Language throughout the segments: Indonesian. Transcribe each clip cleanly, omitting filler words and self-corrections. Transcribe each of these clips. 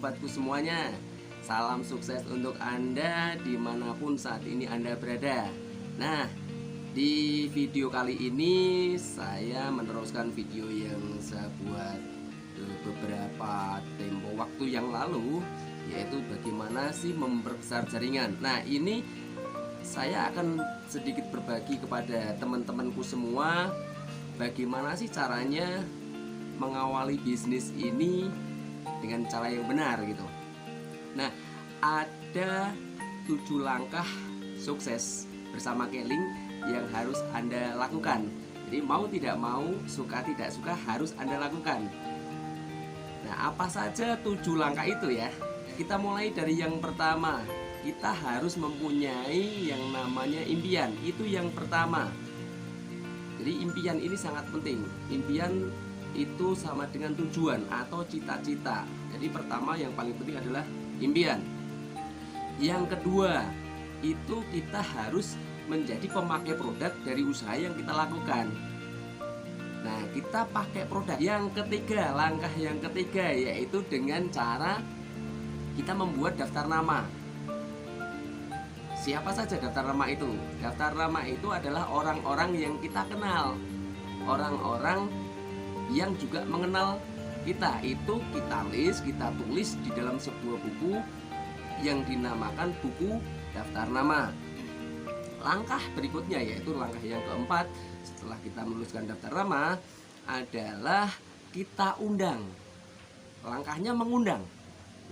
sobatku semuanya. Salam sukses untuk Anda dimanapun saat ini Anda berada. Nah, di video kali ini saya meneruskan video yang saya buat beberapa tempo waktu yang lalu, yaitu bagaimana sih memperbesar jaringan. Nah, ini saya akan sedikit berbagi kepada teman-temanku semua bagaimana sih caranya mengawali bisnis ini dengan cara yang benar gitu. Nah, ada 7 langkah sukses bersama Keling yang harus Anda lakukan. Jadi mau tidak mau, suka tidak suka harus Anda lakukan. Nah, apa saja 7 langkah itu ya? Kita mulai dari yang pertama. Kita harus mempunyai yang namanya impian. Itu yang pertama. Jadi impian ini sangat penting. Impian itu sama dengan tujuan atau cita-cita. Jadi pertama yang paling penting adalah impian. Yang kedua, itu kita harus menjadi pemakai produk dari usaha yang kita lakukan. Nah, kita pakai produk. Yang ketiga, langkah yang ketiga yaitu dengan cara kita membuat daftar nama. Siapa saja daftar nama itu? Daftar nama itu adalah orang-orang yang kita kenal, orang-orang yang juga mengenal kita. Itu kita list, kita tulis di dalam sebuah buku yang dinamakan buku daftar nama. Langkah berikutnya yaitu langkah yang keempat setelah kita menuliskan daftar nama adalah kita undang. Langkahnya mengundang.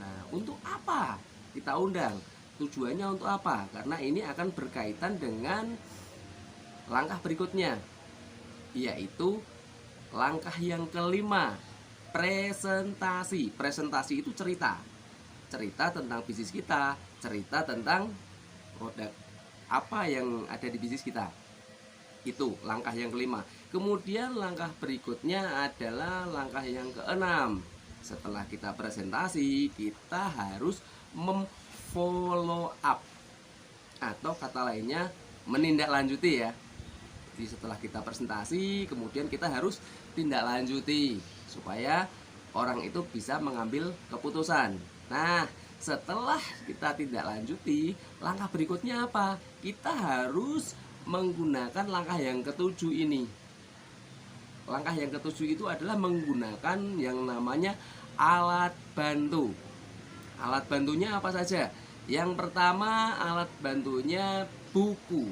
Nah, untuk apa kita undang? Tujuannya untuk apa? Karena ini akan berkaitan dengan langkah berikutnya, yaitu langkah yang kelima, presentasi. Presentasi itu cerita tentang bisnis kita, cerita tentang produk apa yang ada di bisnis kita. Itu langkah yang kelima. Kemudian langkah berikutnya adalah langkah yang keenam. Setelah kita presentasi, kita harus follow up, atau kata lainnya menindaklanjuti ya. Jadi setelah kita presentasi, kemudian kita harus tindak lanjuti supaya orang itu bisa mengambil keputusan. Nah, setelah kita tindak lanjuti, langkah berikutnya apa? Kita harus menggunakan langkah yang ketujuh ini. Langkah yang ketujuh itu adalah menggunakan yang namanya alat bantu. Alat bantunya apa saja? Yang pertama, alat bantunya buku.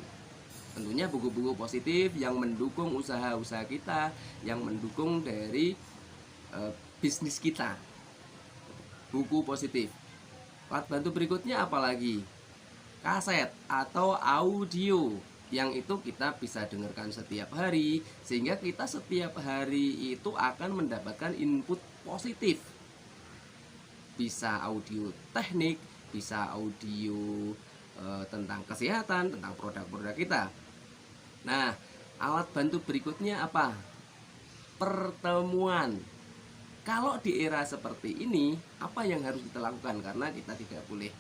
Tentunya buku-buku positif yang mendukung usaha-usaha kita, yang mendukung dari bisnis kita. Buku positif. Alat bantu berikutnya apalagi? Kaset atau audio, yang itu kita bisa dengarkan setiap hari, sehingga kita setiap hari itu akan mendapatkan input positif. Bisa audio teknik, bisa audio tentang kesehatan, tentang produk-produk kita. Nah, alat bantu berikutnya apa? Pertemuan. Kalau di era seperti ini, apa yang harus kita lakukan? Karena kita tidak boleh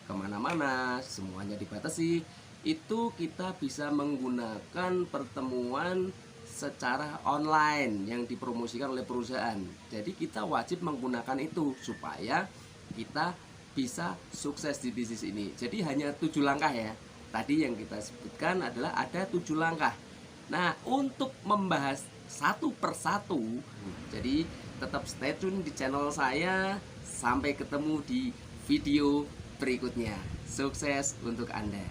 kemana-mana, semuanya dibatasi. Itu kita bisa menggunakan pertemuan secara online yang dipromosikan oleh perusahaan. Jadi kita wajib menggunakan itu supaya kita bisa sukses di bisnis ini. Jadi hanya 7 langkah ya. Tadi yang kita sebutkan adalah ada 7 langkah. Nah, untuk membahas satu persatu, jadi tetap stay tune di channel saya. Sampai ketemu di video berikutnya. Sukses untuk Anda.